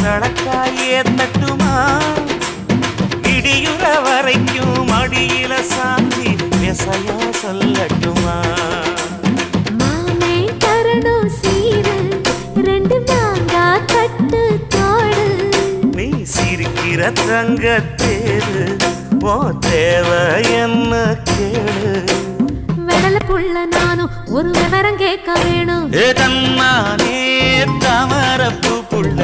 நடக்காயே தட்டுமா இடியுற வரைக்கும் மடியில சாந்தி விசையா சொல்லட்டுமா மாமே தரணும் சீரு ரெண்டு மாங்கா கட்டு தோடு நீ சிரிக்கிற தங்கத்தேரு ஓ தேவை என்ன கேளு வெடல புள்ள நானும் ஒரு விவரம் கேட்க வேணும் தன்னானே தமரப்பு புள்ள